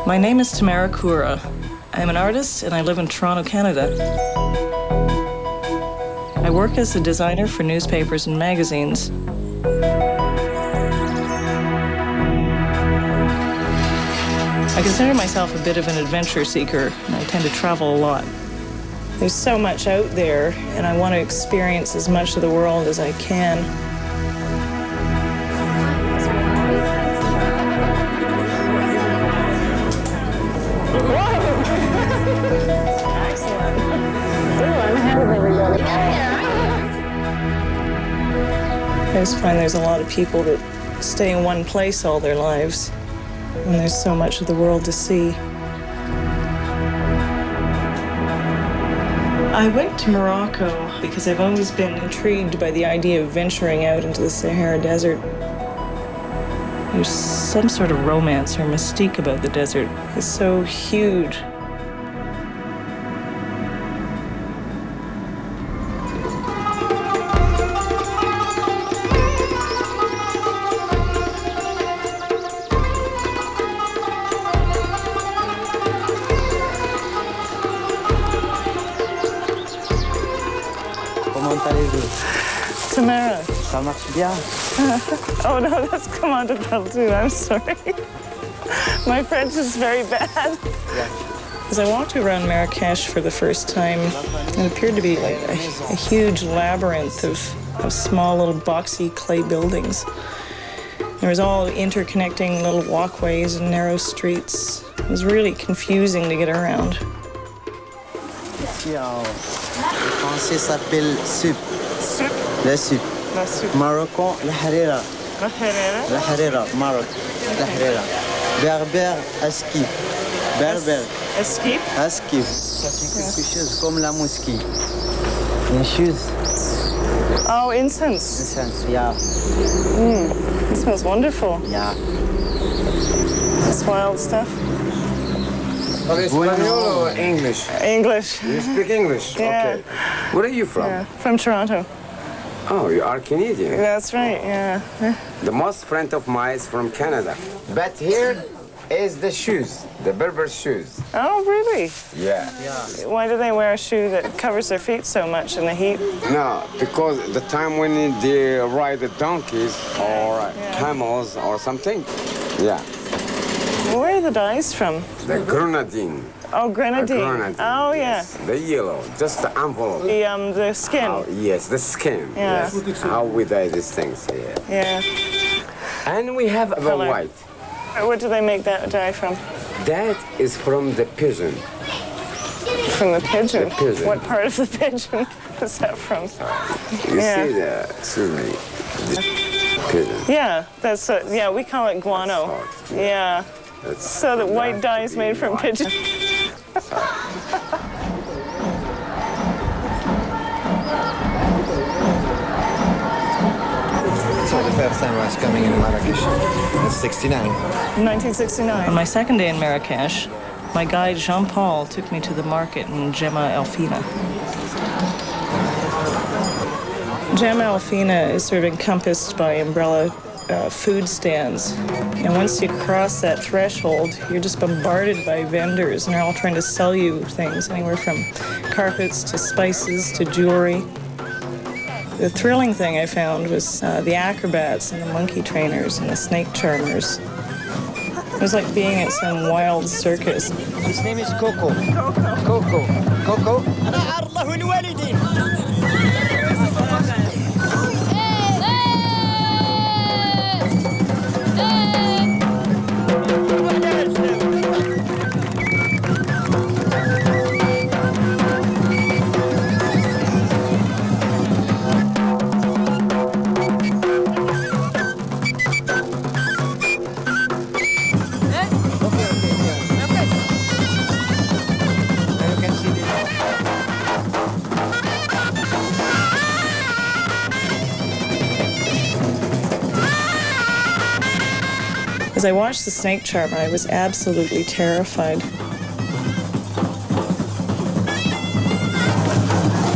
My name is Tamara Kure. I'm an artist and I live in Toronto, Canada. I work as a designer for newspapers and magazines. I consider myself a bit of an adventure seeker, and I tend to travel a lot. There's so much out there, and I want to experience as much of the world as I can. Excellent. Ooh, I'm ahead of everybody. I just find there's a lot of people that stay in one place all their lives when there's so much of the world to see. I went to Morocco because I've always been intrigued by the idea of venturing out into the Sahara Desert. There's some sort of romance or mystique about the desert. It's so huge. Comment allez-vous? Tamara. Ça marche bien? Oh no, that's Commander too. I'm sorry. My French is very bad. Yeah. As I walked around Marrakech for the first time, it appeared to be like a huge labyrinth of small little boxy clay buildings. There was all interconnecting little walkways and narrow streets. It was really confusing to get around. Ici, en français, ça s'appelle soupe. Soup? La soupe. La soup. Marocain, la harira. La harira? La harira, Maroc. La harira. Berbère, askip. Berbère. Escape? Askip. Ça c'est quelque chose comme la mosquée. Une chose. Oh, incense. Incense, yeah. It smells wonderful. Yeah. This wild stuff. Espanol or English? English. You speak English? Yeah. Okay. Where are you from? Yeah, from Toronto. Oh, you are Canadian. That's right, yeah. The most friend of mine is from Canada. But here is the shoes, the Berber shoes. Oh, really? Yeah. Why do they wear a shoe that covers their feet so much in the heat? No, because the time when they ride the donkeys or camels or something. Yeah. Where are the dyes from? The grenadine. Oh, grenadine. Grenadine. Oh, yeah. Yes. The yellow, just the envelope. The skin. Oh, yes, the skin. Yeah. Yes. How we dye these things here. Yeah. And we have the Color. white. What do they make that dye from? That is from the pigeon. From the pigeon? The pigeon. What part of the pigeon is that from? You Yeah. see the, excuse me, the pigeon. Yeah, that's yeah, we call it guano. That's salt. Yeah. That's So the white dye is made from white. pigeon. So the first time I was coming in Marrakech, it's 69. 1969. On my second day in Marrakech, my guide Jean-Paul took me to the market in Gemma El Fina. Gemma El Fina is sort of encompassed by umbrella food stands. And once you cross that threshold, you're just bombarded by vendors, and they're all trying to sell you things, anywhere from carpets to spices to jewelry. The thrilling thing I found was the acrobats and the monkey trainers and the snake charmers. It was like being at some wild circus. His name is Coco. Coco. Coco. As I watched the snake charmer, I was absolutely terrified.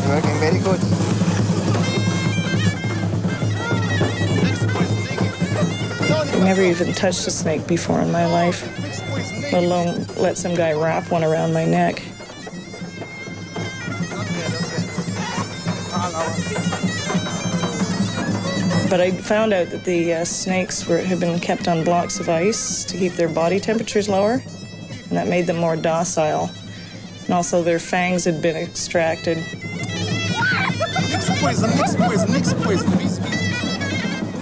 Working very good. I've never even touched a snake before in my life, let alone let some guy wrap one around my neck. But I found out that the snakes had been kept on blocks of ice to keep their body temperatures lower, and that made them more docile. And also their fangs had been extracted.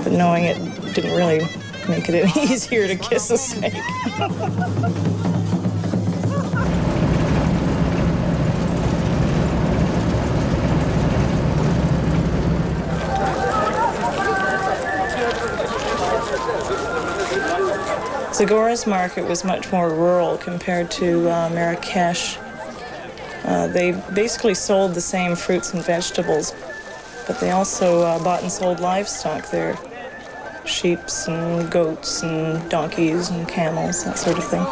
But knowing it didn't really make it any easier to kiss a snake. Zagora's market was much more rural compared to Marrakech. They basically sold the same fruits and vegetables, but they also bought and sold livestock there. Sheep and goats and donkeys and camels, that sort of thing.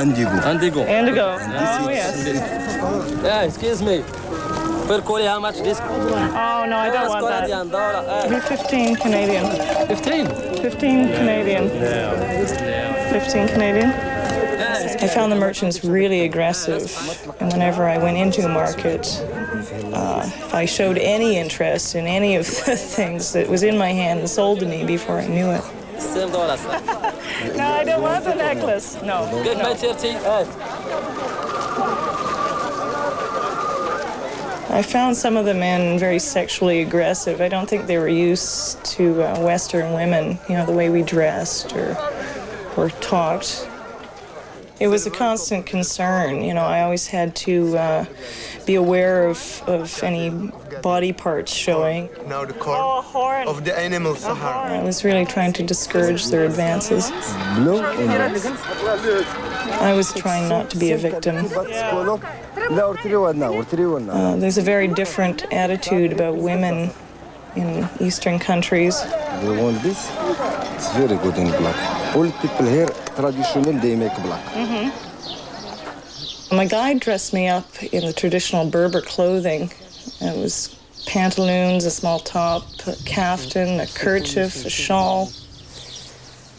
Indigo. Indigo. Oh, yes. Yeah, excuse me. How much this? Oh, no, I don't want that. Give me 15 Canadian. 15? 15 Canadian. 15 Canadian. I found the merchants really aggressive, and whenever I went into a market, if I showed any interest in any of the things that was in my hand and sold to me before I knew it. No, I don't want the necklace. No. Get my 30. I found some of the men very sexually aggressive. I don't think they were used to Western women, you know, the way we dressed or talked. It was a constant concern, you know. I always had to be aware of any body parts showing. Now the corn of the animal Sahara. I was really trying to discourage their advances. I was trying not to be a victim. There's a very different attitude about women in Eastern countries. They want this? It's very good in black. All people here, traditional, they make black. My guide dressed me up in the traditional Berber clothing. It was pantaloons, a small top, a kaftan, a kerchief, a shawl.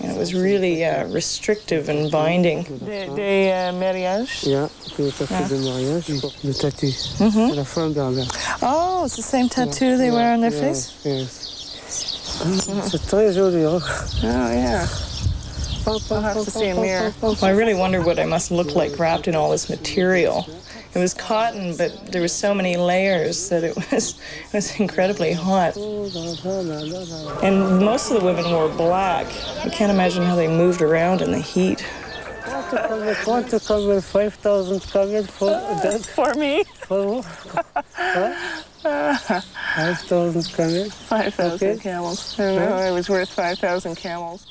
And it was really restrictive and binding. Des mariages? Yeah, the tattoo de mariage, the tattoo. La femme derrière. Oh, it's the same tattoo they wear on their face? Yes. C'est très joli, hein? Oh, yeah. I'll have to see a mirror. Well, I really wondered what I must look like wrapped in all this material. It was cotton, but there were so many layers that it was incredibly hot. And most of the women wore black. I can't imagine how they moved around in the heat. Want to come 5,000 camel for that? For me? For 5,000 camel. 5,000 camels. I don't know, it was worth 5,000 camels.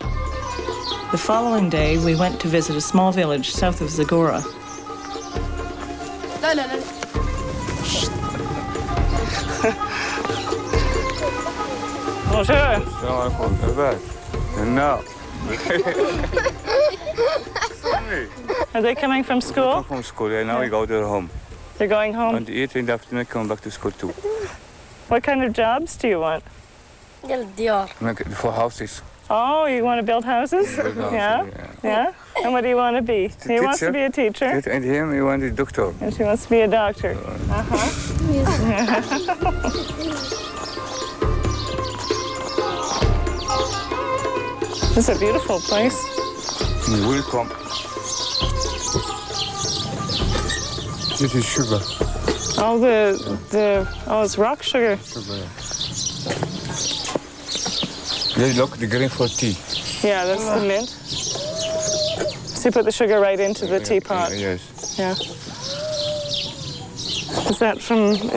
The following day, we went to visit a small village south of Zagora. Bonjour. No. Are they coming from school? From school, yeah. Now we go to their home. They're going home? And eat in the afternoon, come back to school too. What kind of jobs do you want? For houses. Oh, you want to build houses? Yeah? And what do you want to be? He wants to be a teacher. And him, he wants a doctor. And she wants to be a doctor. It's a beautiful place. Welcome. This is sugar. Oh, it's rock sugar. Yeah, look, the green for tea. Yeah, that's the mint. So you put the sugar right into the teapot. Yes. Yeah.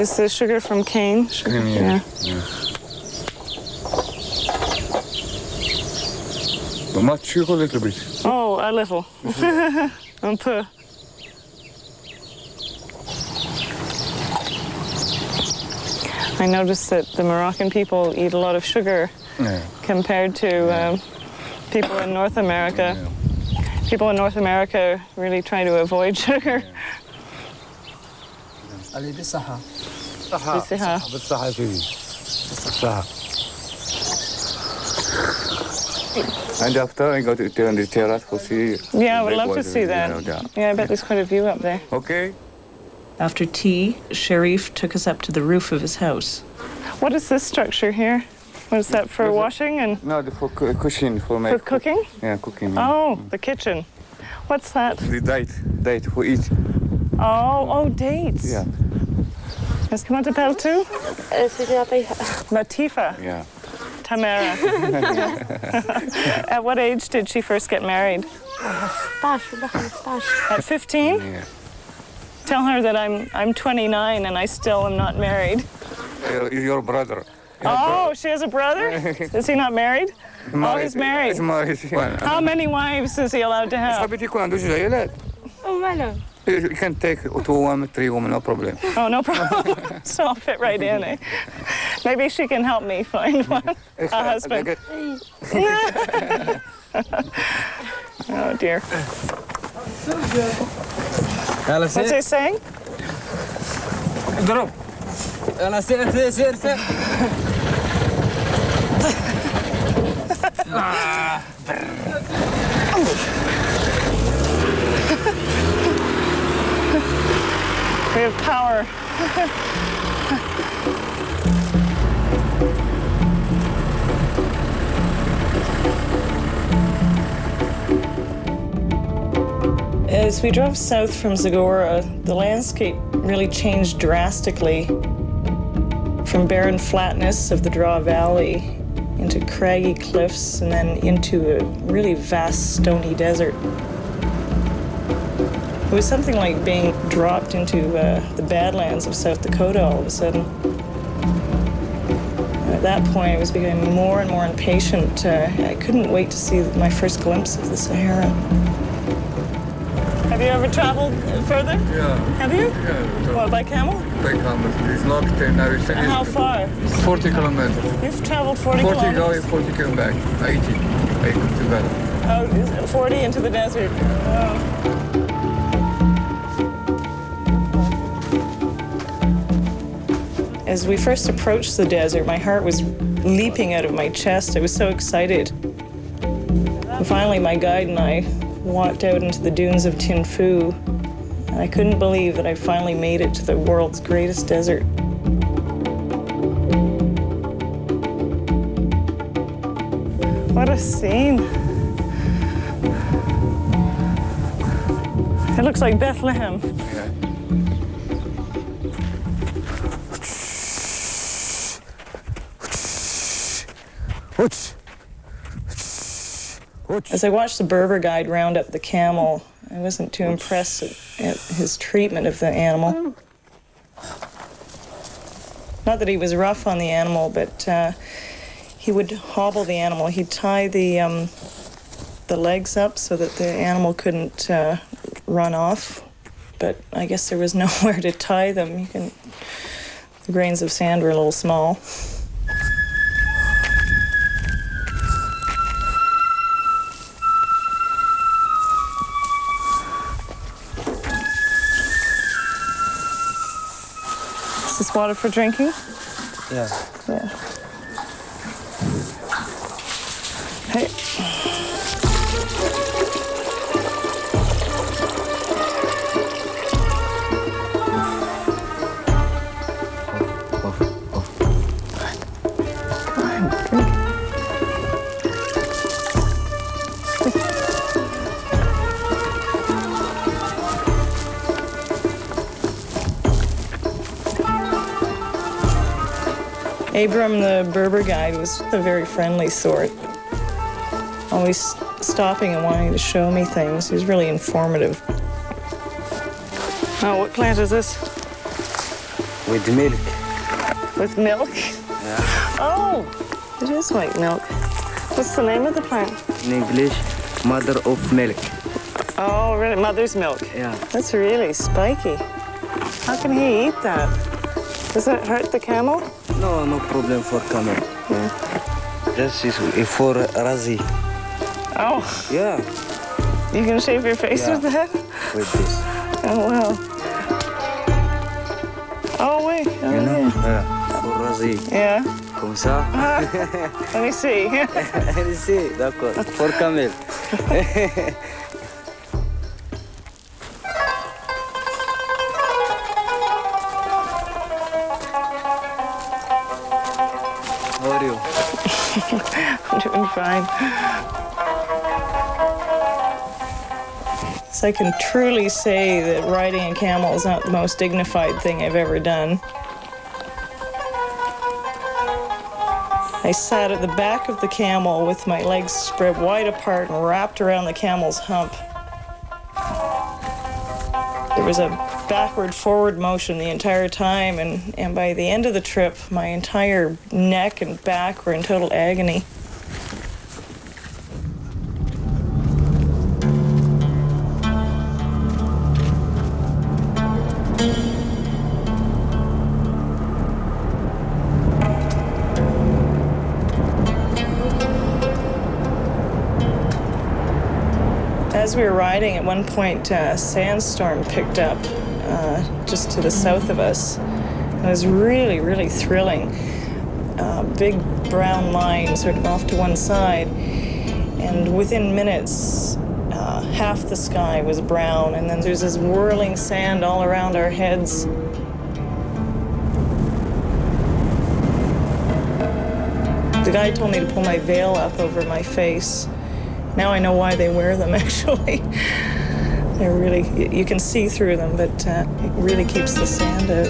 Is the sugar from cane? Cane, yeah. But much sugar, a little bit. Oh, a little. Un peu. I noticed that the Moroccan people eat a lot of sugar compared to people in North America. People in North America really try to avoid sugar. اللي بالصحة. بالصحة. بالصحة سيدي. بالصحة. And after I go to the terrace for see. Yeah, I would love to see that. Yeah, I bet there's quite a view up there. Okay. After tea, Sharif took us up to the roof of his house. What is this structure here? What is that, for washing and No, for cooking, for for cooking? Yeah, cooking. Oh, the kitchen. What's that? The date for eat. Oh, dates. Yeah. Est-ce comment t'appelles-tu? Latifa. Yeah. Tamara. At what age did she first get married? At 15? Yeah. Tell her that I'm 29 and I still am not married. Your brother. Oh, she has a brother? Is he not married? Oh, he's married. He's married. How many wives is he allowed to have? حبيت يكون عنده جوج عيالات. You can take 2 women, 3 women, no problem. Oh, no problem. So I'll fit right in, eh? Maybe she can help me find one, a husband. Oh, dear. What's he saying? اضرب. انا سير. We have power. As we drove south from Zagora, the landscape really changed drastically from barren flatness of the Draw Valley into craggy cliffs and then into a really vast stony desert. It was something like being dropped into the Badlands of South Dakota all of a sudden. And at that point, I was becoming more and more impatient. I couldn't wait to see my first glimpse of the Sahara. Have you ever traveled further? Yeah. Have you? Yeah. What, by camel? By camel. It's locked in everything. And how far? 40 kilometers. You've traveled 40 40 kilometers? go, 40 come back. 80. I come to bed. Oh, 40 into the desert. Oh. As we first approached the desert, my heart was leaping out of my chest. I was so excited. And finally, my guide and I walked out into the dunes of Tin Phu. And I couldn't believe that I finally made it to the world's greatest desert. What a scene. It looks like Bethlehem. Yeah. As I watched the Berber guide round up the camel, I wasn't too impressed at his treatment of the animal. Not that he was rough on the animal, but he would hobble the animal. He'd tie the legs up so that the animal couldn't run off. But I guess there was nowhere to tie them. The grains of sand were a little small. Is this water for drinking? Yeah. Yeah. Hey. Abram, the Berber guide, was a very friendly sort, always stopping and wanting to show me things. He was really informative. Oh, what plant is this? With milk. With milk? Yeah. Oh, it is white milk. What's the name of the plant? In English, mother of milk. Oh, really? Mother's milk? Yeah. That's really spiky. How can he eat that? Does it hurt the camel? No, no problem for camel. Yeah. This is for Razi. Oh. Yeah. You can shave your face with that? With this. Oh, wow. Pour raser. Yeah? Comme ça. Let me see. Ici, d'accord. Pour camel. How are you? I'm doing fine. So I can truly say that riding a camel is not the most dignified thing I've ever done. I sat at the back of the camel with my legs spread wide apart and wrapped around the camel's hump. There was a backward-forward motion the entire time, and by the end of the trip, my entire neck and back were in total agony. As we were riding, at one point, a sandstorm picked up just to the south of us. It was really, really thrilling. Big brown line sort of off to one side, and within minutes, half the sky was brown, and then there's this whirling sand all around our heads. The guy told me to pull my veil up over my face. Now I know why they wear them, actually. They're really, you can see through them, but it really keeps the sand out.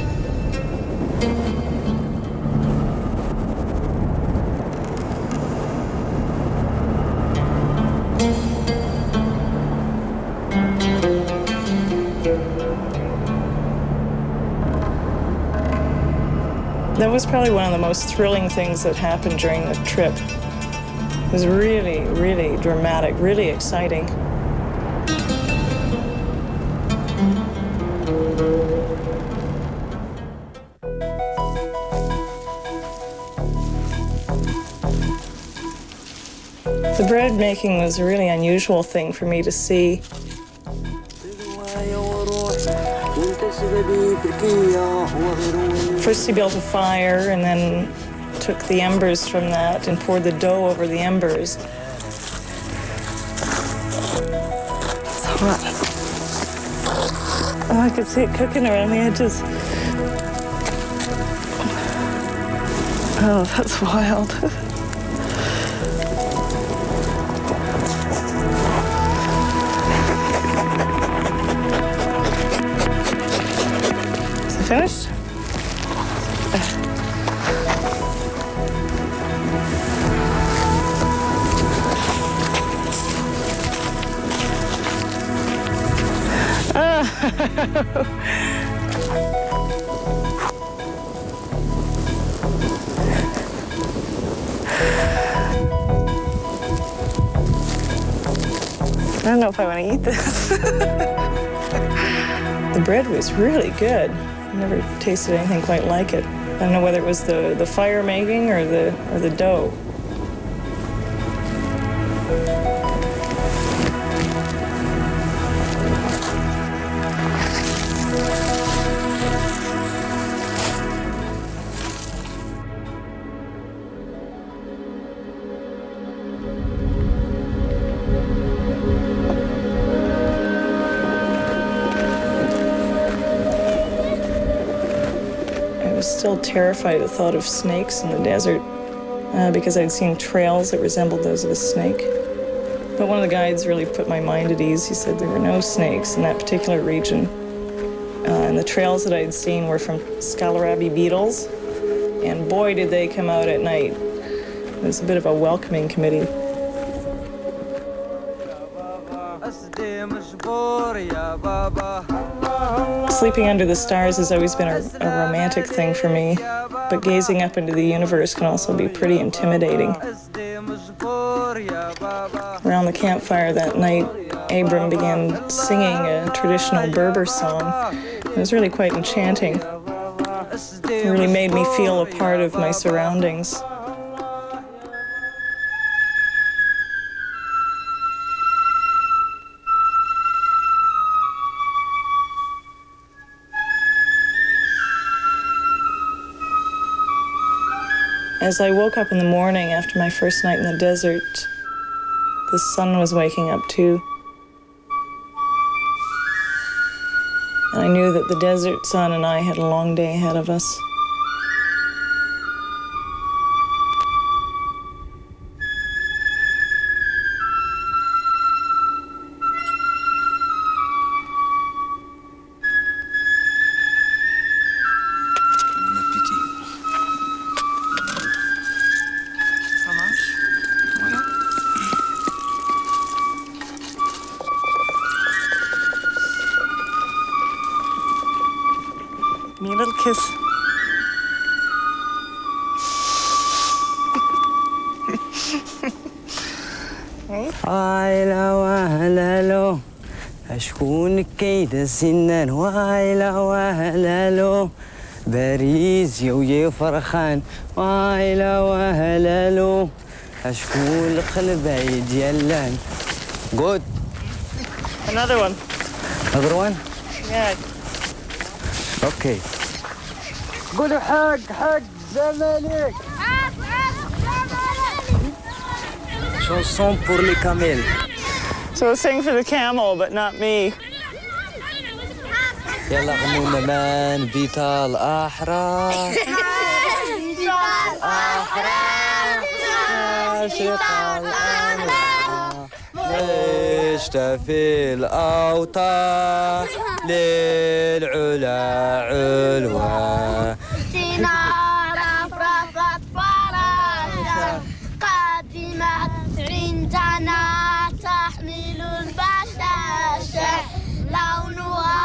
That was probably one of the most thrilling things that happened during the trip. It was really, really dramatic, really exciting. The bread making was a really unusual thing for me to see. First he built a fire and then took the embers from that and poured the dough over the embers. It's hot. Oh, I could see it cooking around the edges. Oh, that's wild. Is it finished? I don't know if I want to eat this. The bread was really good. I never tasted anything quite like it. I don't know whether it was the fire making or the dough. I was still terrified at the thought of snakes in the desert because I'd seen trails that resembled those of a snake. But one of the guides really put my mind at ease. He said there were no snakes in that particular region. And the trails that I'd seen were from scalarabi beetles. And boy, did they come out at night. It was a bit of a welcoming committee. Sleeping under the stars has always been a romantic thing for me, but gazing up into the universe can also be pretty intimidating. Around the campfire that night, Abram began singing a traditional Berber song. It was really quite enchanting. It really made me feel a part of my surroundings. As I woke up in the morning after my first night in the desert, the sun was waking up too. And I knew that the desert sun and I had a long day ahead of us. Me a little kiss. عائلة وهلالو أشكون كيد سنان وعائلة وهلالو باريس يا فرخان وعائلة وهلالو أشكون القلب يديالان. Good. Another one. Another one? Yeah. Okay. قولوا حق زمالك. Chanson pour les camels. So we'll sing for the camel, but not me. يلا غنونا مان بيتا الأحرار. عاشق الأنوار نشتفي الأوطان للعلا علوى. عندنا تحمل البشاشة لونها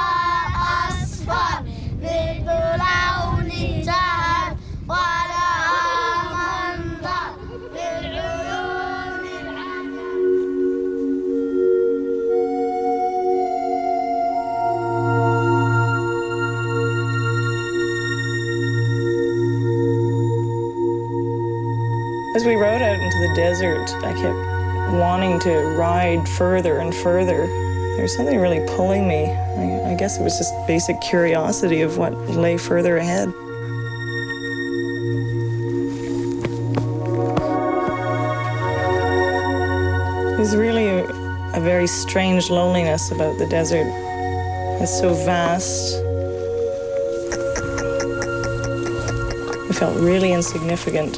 أصفر مثل لون الذهب ولها منظر للعيون العجب. As we rode out into the desert, I kept wanting to ride further and further. There was something really pulling me. I guess it was just basic curiosity of what lay further ahead. There's really a very strange loneliness about the desert. It's so vast. I felt really insignificant.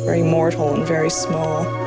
Very mortal and very small.